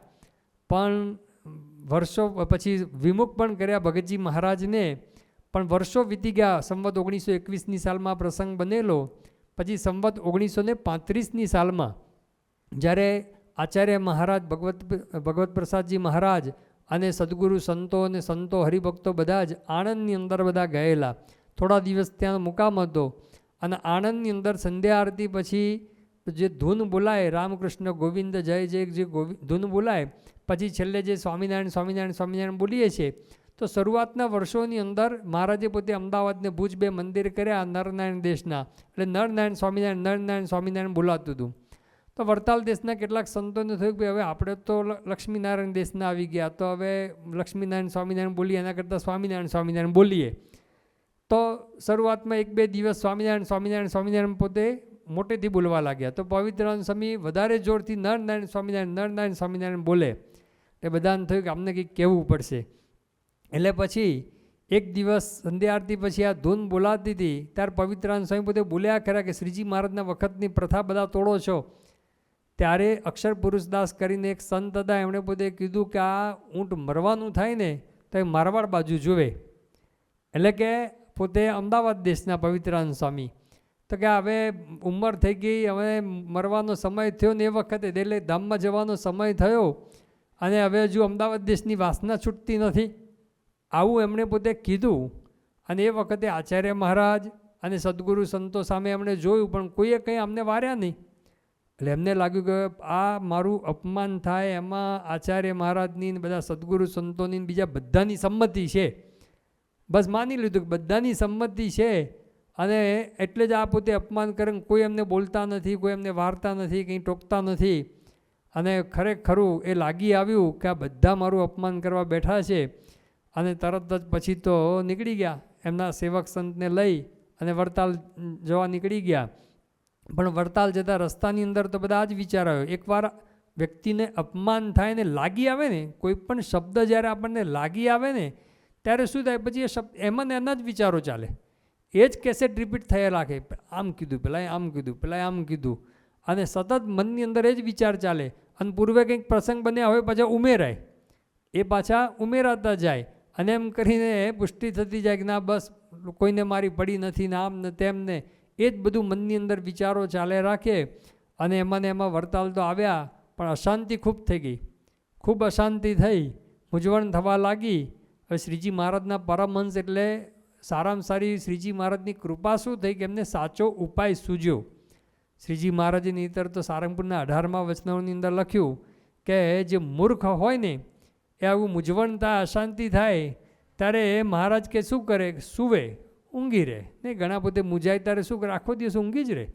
પણ વર્ષો પછી વિમુખ પણ કર્યા ભગતજી મહારાજને. પણ વર્ષો વીતી ગયા. સંવત 1921ની સાલમાં પ્રસંગ બનેલો. પછી સંવત 1935ની સાલમાં જ્યારે આચાર્ય મહારાજ ભગવત પ્રસાદજી મહારાજ અને સદગુરુ સંતો અને સંતો હરિભક્તો બધા જ આણંદની અંદર બધા ગયેલા. થોડા દિવસ ત્યાં મુકામ હતો અને આણંદની અંદર સંધ્યા આરતી પછી જે ધૂન બોલાય, રામકૃષ્ણ ગોવિંદ જય જય જે ધૂન બોલાય, પછી છેલ્લે જે સ્વામિનારાયણ સ્વામિનારાયણ સ્વામિનારાયણ બોલીએ છીએ. તો શરૂઆતના વર્ષોની અંદર મહારાજે પોતે અમદાવાદને ભુજ બે મંદિર કર્યા નરનારાયણ દેશના. એટલે નરનારાયણ સ્વામિનારાયણ નરનારાયણ સ્વામિનારાયણ બોલાતું હતું. તો વડતાલ દેશના કેટલાક સંતોને થયું કે હવે આપણે તો લક્ષ્મીનારાયણ દેશના આવી ગયા, તો હવે લક્ષ્મીનારાયણ સ્વામિનારાયણ બોલીએ એના કરતાં સ્વામિનારાયણ બોલીએ. તો શરૂઆતમાં 1-2 દિવસ સ્વામિનારાયણ પોતે મોટેથી બોલવા લાગ્યા. તો પવિત્રાનંદ સ્વામી વધારે જોરથી નરનારાયણ સ્વામિનારાયણ બોલે. એ બધાને થયું કે અમને કંઈક કહેવું પડશે. એટલે પછી એક દિવસ સંધ્યા આરતી પછી આ ધૂન બોલાતી હતી ત્યારે પવિત્રાનંદ સ્વામી પોતે બોલ્યા ખરા કે શ્રીજી મહારાજના વખતની પ્રથા બધા તોડો છો. ત્યારે અક્ષર પુરુષદાસ કરીને એક સંત હતા, એમણે પોતે કીધું કે આ ઊંટ મરવાનું થાય ને તો એ મારવાડ બાજુ જોવે. એટલે કે પોતે અમદાવાદ દેશના પવિત્રાનંદ સ્વામી. તો કે હવે ઉંમર થઈ ગઈ, હવે મરવાનો સમય થયો ને એ વખતે એટલે ધામમાં જવાનો સમય થયો અને હવે હજુ અમદાવાદ દેશની વાસના છૂટતી નથી, આવું એમણે પોતે કીધું. અને એ વખતે આચાર્ય મહારાજ અને સદગુરુ સંતો સામે એમણે જોયું પણ કોઈએ કંઈ અમને વાર્યા નહીં. એટલે એમને લાગ્યું કે આ મારું અપમાન થાય, એમાં આચાર્ય મહારાજની બધા સદગુરુ સંતોની બીજા બધાની સંમતિ છે. બસ માની લીધું કે બધાની સંમતિ છે અને એટલે જ આ પોતે અપમાન કરે, કોઈ એમને બોલતા નથી, કોઈ એમને વારતા નથી, કંઈ ટોકતા નથી. અને ખરેખરું એ લાગી આવ્યું કે આ બધા મારું અપમાન કરવા બેઠા છે. અને તરત જ પછી તો નીકળી ગયા, એમના સેવક સંતને લઈ અને વડતાલ જવા નીકળી ગયા. પણ વડતાલ જતા રસ્તાની અંદર તો બધા જ વિચાર આવ્યો. એકવાર વ્યક્તિને અપમાન થાય ને લાગી આવે ને, કોઈ પણ શબ્દ જ્યારે આપણને લાગી આવે ને ત્યારે શું થાય, પછી એ શબ્દ એમાં ને એના જ વિચારો ચાલે, એ જ કેસેટ રિપીટ થયા રાખે. આમ કીધું, પેલા આમ કીધું, પેલા આમ કીધું, અને સતત મનની અંદર એ જ વિચાર ચાલે. અને પૂર્વે કંઈક પ્રસંગ બન્યા હવે પાછા ઉમેરાય, એ પાછા ઉમેરાતા જાય અને એમ કરીને પુષ્ટિ થતી જાય કે ના બસ કોઈને મારી પડી નથી ને આમ ને તેમ ને, એ જ બધું મનની અંદર વિચારો ચાલે રાખે. અને એમાં ને એમાં વડતાલ તો આવ્યા પણ અશાંતિ ખૂબ થઈ ગઈ, ખૂબ અશાંતિ થઈ, મૂંઝવણ થવા લાગી. હવે શ્રીજી મહારાજના પરમહંસ એટલે સારામાં સારી શ્રીજી મહારાજની કૃપા શું થઈ કે એમને સાચો ઉપાય સૂજ્યો. શ્રીજી મહારાજે નહીંતર તો સારંગપુરના 18મા વચનાઓની અંદર લખ્યું કે જે મૂર્ખ હોય ને એ આવું મૂંઝવણ થાય, અશાંતિ થાય ત્યારે મહારાજ કે શું કરે, સૂવે, ઊંઘી રહે. નહીં ઘણા પોતે મૂંઝાય ત્યારે શું કરે, આખો દિવસ ઊંઘી જ રહે,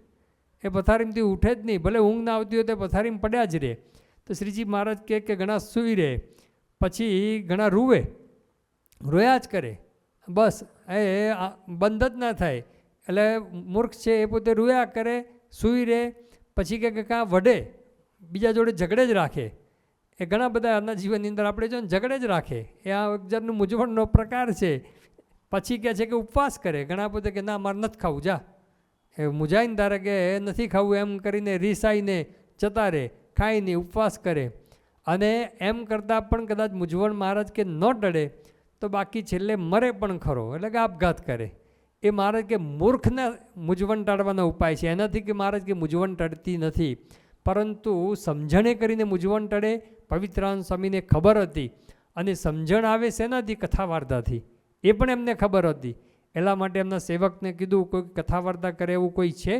એ પથારીમાંથી ઉઠે જ નહીં, ભલે ઊંઘ ના આવતી હોય તો પથારીમાં પડ્યા જ રહે. તો શ્રીજી મહારાજ કહે કે ઘણા સૂઈ રહે, પછી ઘણા રૂવે, રોયા જ કરે, બસ એ બંધ જ ના થાય. એટલે મૂર્ખ છે એ પોતે રોયા કરે, સૂઈ રહે, પછી કે કાં વઢે, બીજા જોડે ઝઘડે જ રાખે. એ ઘણા બધા આના જીવનની અંદર આપણે જો ને ઝઘડે જ રાખે, એ આ એક જાતનું મૂંઝવણનો પ્રકાર છે. પછી કહે છે કે ઉપવાસ કરે, ઘણા પોતે કે ના મારે નથી ખાવું, જા એ મૂંઝાઈને તારે કે નથી ખાવું એમ કરીને રીસાઈને જતા રહે, ખાઈને ઉપવાસ કરે. અને એમ કરતાં પણ કદાચ મૂંઝવણ મહારાજ કે ન ટળે તો બાકી છેલ્લે મરે પણ ખરો, એટલે કે આપઘાત કરે. એ મહારાજ કે મૂર્ખના મૂંઝવણ ટાળવાનો ઉપાય છે, એનાથી કે મહારાજ કે મૂંઝવણ ટળતી નથી, પરંતુ સમજણે કરીને મૂંઝવણ ટળે. પવિત્રાનંદ સ્વામીને ખબર હતી, અને સમજણ આવે શેનાથી, કથા વાર્તાથી, એ પણ એમને ખબર હતી. એટલા માટે એમના સેવકને કીધું કોઈ કથા વાર્તા કરે એવું કોઈ છે?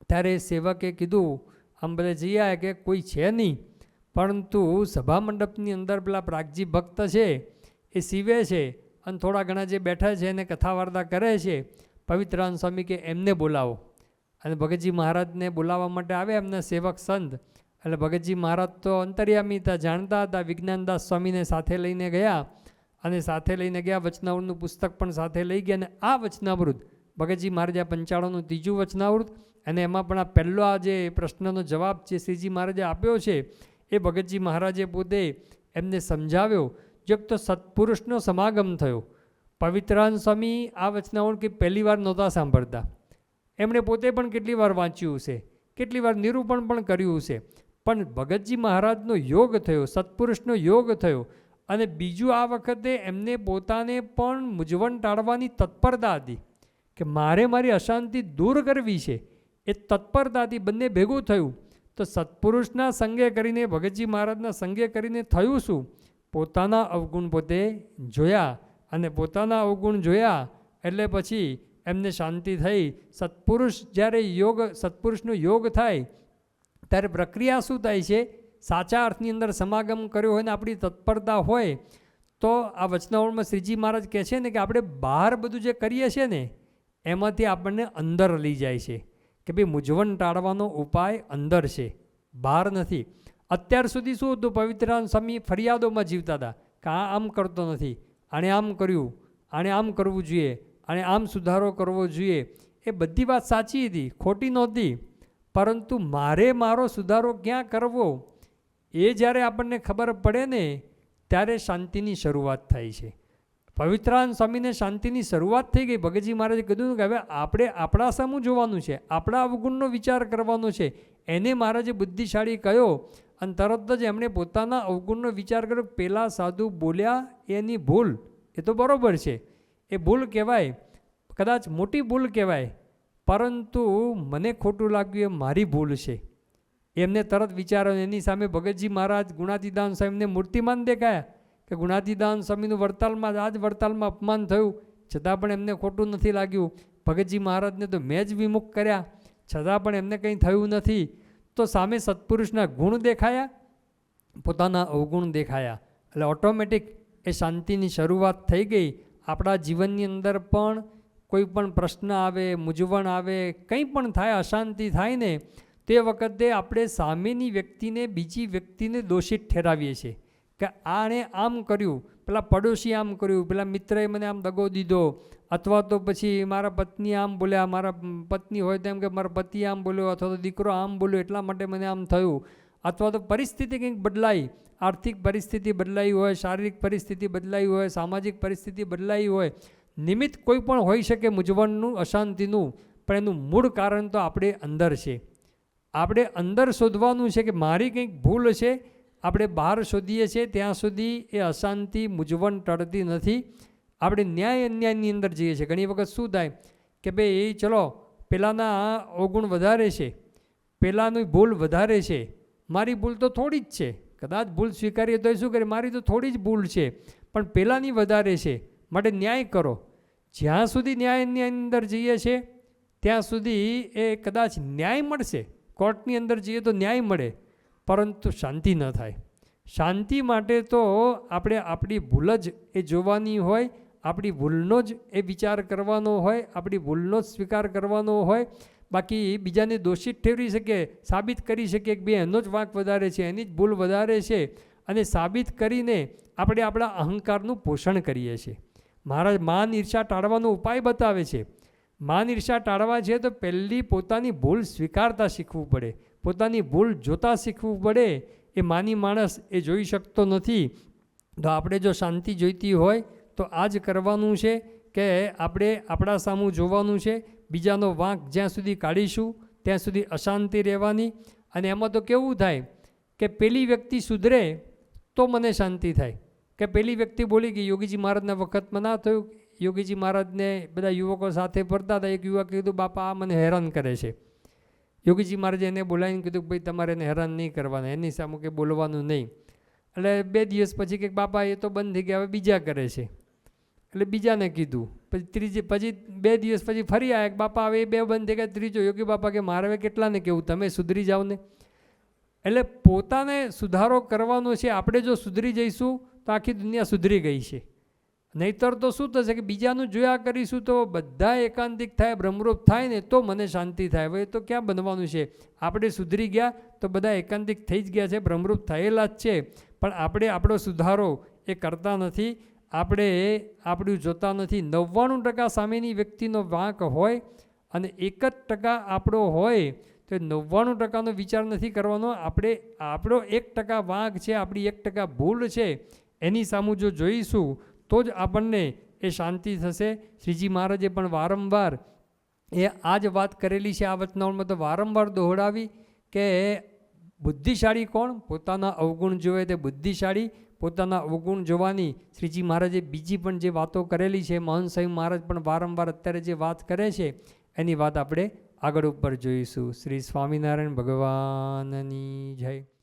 ત્યારે સેવકે કીધું, આમ બધા જઈ આવ્યા કે કોઈ છે નહીં, પરંતુ સભા મંડપની અંદર પેલા પ્રાગજી ભક્ત છે એ સીવે છે અને થોડા ઘણા જે બેઠા છે એને કથા વાર્તા કરે છે. પવિત્રાનંદ સ્વામી કે એમને બોલાવો. અને ભગતજી મહારાજને બોલાવવા માટે આવ્યા એમના સેવક સંત. એટલે ભગતજી મહારાજ તો અંતર્યામી હતા, જાણતા હતા. વિજ્ઞાનદાસ સ્વામીને સાથે લઈને ગયા, અને સાથે લઈને ગયા વચનાવૃતનું પુસ્તક પણ સાથે લઈ ગયા. અને આ વચનાવૃત ભગતજી મહારાજે 95નું ત્રીજું વચનાવૃત, અને એમાં પણ આ પહેલો આ જે પ્રશ્નનો જવાબ છે શ્રીજી મહારાજે આપ્યો છે એ ભગતજી મહારાજે પોતે એમને સમજાવ્યો. જો તો સત્પુરુષનો સમાગમ થયો. પવિત્રાનંદ સ્વામી આ વચનાવૃત કે પહેલી વાર નહોતા સાંભળતા, એમણે પોતે પણ કેટલી વાર વાંચ્યું છે, કેટલી વાર નિરૂપણ પણ કર્યું છે, પણ ભગતજી મહારાજનો યોગ થયો, સત્પુરુષનો યોગ થયો. અને બીજું આ વખતે એમને પોતાને પણ મૂંઝવણ ટાળવાની તત્પરતા હતી કે મારે મારી અશાંતિ દૂર કરવી છે, એ તત્પરતાથી બંને ભેગું થયું. તો સત્પુરુષના સંગે કરીને, ભગતજી મહારાજના સંગે કરીને થયું શું? પોતાના અવગુણ પોતે જોયા, અને પોતાના અવગુણ જોયા એટલે પછી એમને શાંતિ થઈ. સત્પુરુષ જ્યારે યોગ, સત્પુરુષનો યોગ થાય ત્યારે પ્રક્રિયા શું થાય છે? સાચા અર્થની અંદર સમાગમ કર્યો હોય ને આપણી તત્પરતા હોય તો આ વચનાવળમાં શ્રીજી મહારાજ કહે છે ને કે આપણે બહાર બધું જે કરીએ છીએ ને એમાંથી આપણને અંદર લઈ જાય છે. કે ભાઈ મૂંઝવણ ટાળવાનો ઉપાય અંદર છે, બહાર નથી. અત્યાર સુધી શું હતું, પવિત્રાનંદ સ્વામી ફરિયાદોમાં જીવતા હતા કે આ આમ કરતો નથી, આણે આમ કર્યું, આણે આમ કરવું જોઈએ, આણે આમ સુધારો કરવો જોઈએ. એ બધી વાત સાચી હતી, ખોટી નહોતી, પરંતુ મારો સુધારો ક્યાં કરવો એ જ્યારે આપણને ખબર પડે ને ત્યારે શાંતિની શરૂઆત થાય છે. પવિત્રાનંદ સ્વામીને શાંતિની શરૂઆત થઈ ગઈ. ભગતજી મહારાજે કીધું કે હવે આપણે આપણા સામું જોવાનું છે, આપણા અવગુણનો વિચાર કરવાનો છે. એને મહારાજે બુદ્ધિશાળી કહ્યો અને તરત જ એમણે પોતાના અવગુણનો વિચાર કર્યો. પેલા સાધુ બોલ્યા એની ભૂલ, એ તો બરાબર છે, એ ભૂલ કહેવાય, કદાચ મોટી ભૂલ કહેવાય, પરંતુ મને ખોટું લાગ્યું એ મારી ભૂલ છે. એમને તરત વિચાર્યો. એની સામે ભગતજી મહારાજ ગુણાતીદાન સ્વામીને મૂર્તિમાન દેખાયા કે ગુણાતીદાન સ્વામીનું વડતાલમાં આ જ વડતાલમાં અપમાન થયું, છતાં પણ એમને ખોટું નથી લાગ્યું. ભગતજી મહારાજને તો મેં જ વિમુખ કર્યા, છતાં પણ એમને કંઈ થયું નથી. તો સામે સત્પુરુષના ગુણ દેખાયા, પોતાના અવગુણ દેખાયા, એટલે ઓટોમેટિક એ શાંતિની શરૂઆત થઈ ગઈ. આપણા જીવનની અંદર પણ કોઈ પણ પ્રશ્ન આવે, મૂંઝવણ આવે, કંઈ પણ થાય, અશાંતિ થાય ને તે વખતે આપણે સામેની વ્યક્તિને, બીજી વ્યક્તિને દોષિત ઠેરાવીએ છીએ કે આણે આમ કર્યું, પેલા પડોશી આમ કર્યું, પેલા મિત્રએ મને આમ દગો દીધો, અથવા તો પછી મારા પત્ની આમ બોલ્યા, મારા પત્ની હોય તેમ કે મારા પતિ આમ બોલ્યો, અથવા તો દીકરો આમ બોલ્યો એટલા માટે મને આમ થયું, અથવા તો પરિસ્થિતિ કંઈક બદલાઈ, આર્થિક પરિસ્થિતિ બદલાઈ હોય, શારીરિક પરિસ્થિતિ બદલાઈ હોય, સામાજિક પરિસ્થિતિ બદલાઈ હોય, નિમિત્ત કોઈ પણ હોઈ શકે મૂંઝવણનું, અશાંતિનું, પણ એનું મૂળ કારણ તો આપણે અંદર છે. આપણે અંદર શોધવાનું છે કે મારી કંઈક ભૂલ છે. આપણે બહાર શોધીએ છીએ ત્યાં સુધી એ અશાંતિ, મૂંઝવણ ટળતી નથી. આપણે ન્યાય અન્યાયની અંદર જઈએ છીએ. ઘણી વખત શું થાય કે ભાઈ ચલો પેલાના અવગુણ વધારે છે, પેલાની ભૂલ વધારે છે, મારી ભૂલ તો થોડી જ છે. કદાચ ભૂલ સ્વીકારીએ તો શું કરીએ, મારી તો થોડી જ ભૂલ છે, પણ પેલાની વધારે છે, માટે ન્યાય કરો. જ્યાં સુધી ન્યાય અન્યાયની અંદર જઈએ છીએ ત્યાં સુધી એ કદાચ ન્યાય મળશે. કોર્ટની અંદર જઈએ તો ન્યાય મળે, પરંતુ શાંતિ ન થાય. શાંતિ માટે તો આપણે આપણી ભૂલ જ એ જોવાની હોય, આપણી ભૂલનો જ એ વિચાર કરવાનો હોય, આપણી ભૂલનો જ સ્વીકાર કરવાનો હોય. બાકી બીજાને દોષિત ઠેરવી શકીએ, સાબિત કરી શકીએ કે ભાઈ એનો જ વાંક વધારે છે, એની જ ભૂલ વધારે છે, અને સાબિત કરીને આપણે આપણા અહંકારનું પોષણ કરીએ છીએ. મહારાજ માન ઈર્ષા ટાળવાનો ઉપાય બતાવે છે. માન ઈર્ષા ટાળવા છે તો પહેલી પોતાની ભૂલ સ્વીકારતા શીખવું પડે, પોતાની ભૂલ જોતા શીખવું પડે. એ માની માણસ એ જોઈ શકતો નથી. તો આપણે જો શાંતિ જોઈતી હોય તો આ જ કરવાનું છે કે આપણે આપણા સામું જોવાનું છે. બીજાનો વાંક જ્યાં સુધી કાઢીશું ત્યાં સુધી અશાંતિ રહેવાની. અને એમાં તો કેવું થાય કે પેલી વ્યક્તિ સુધરે તો મને શાંતિ થાય. કે પેલી વ્યક્તિ બોલી ગઈ, યોગીજી મહારાજના વખતમાં ના થયું, યોગીજી મહારાજને બધા યુવકો સાથે ફરતા હતા. એક યુવકે કીધું બાપા આ મને હેરાન કરે છે. યોગીજી મહારાજે એને બોલાવીને કીધું કે ભાઈ તમારે એને હેરાન નહીં કરવાના, એની સામે કે બોલવાનું નહીં. એટલે 2 દિવસ પછી કે બાપા એ તો બંધ થઈ ગયા, હવે બીજા કરે છે. એટલે બીજાને કીધું. પછી 2 દિવસ પછી ફરી આવ્યા કે બાપા હવે એ 2 બંધ થઈ ગયા. ત્રીજો યોગી બાપા કે મારે હવે કેટલાને કેવું, તમે સુધરી જાઓ ને. એટલે પોતાને સુધારો કરવાનો છે. આપણે જો સુધરી જઈશું તો આખી દુનિયા સુધરી ગઈ છે. નહીતર તો શું થશે કે બીજાનું જોયા કરીશું તો બધા એકાંતિક થાય, બ્રહ્મરૂપ થાય ને તો મને શાંતિ થાય. હવે તો ક્યાં બનવાનું છે? આપણે સુધરી ગયા તો બધા એકાંતિક થઈ જ ગયા છે, બ્રહ્મરૂપ થયેલા જ છે. પણ આપણે આપણો સુધારો એ કરતા નથી, આપણે આપણું જોતા નથી. 99% સામેની વ્યક્તિનો વાંક હોય અને 1% આપણો હોય તો 99%નો વિચાર નથી કરવાનો. આપણે આપણો 1% વાંક છે, આપણી 1% ભૂલ છે, એની સામું જો જોઈશું તો જ આપણને એ શાંતિ થશે. શ્રીજી મહારાજે પણ વારંવાર એ આ જ વાત કરેલી છે. આ વચનાવળમાં તો વારંવાર દોહરાવી કે બુદ્ધિશાળી કોણ? પોતાના અવગુણ જોવે તે બુદ્ધિશાળી. પોતાના અવગુણ જોવાની શ્રીજી મહારાજે બીજી પણ જે વાતો કરેલી છે, મહંત સ્વામી મહારાજ પણ વારંવાર અત્યારે જે વાત કરે છે એની વાત આપણે આગળ ઉપર જોઈશું. શ્રી સ્વામિનારાયણ ભગવાનની જય.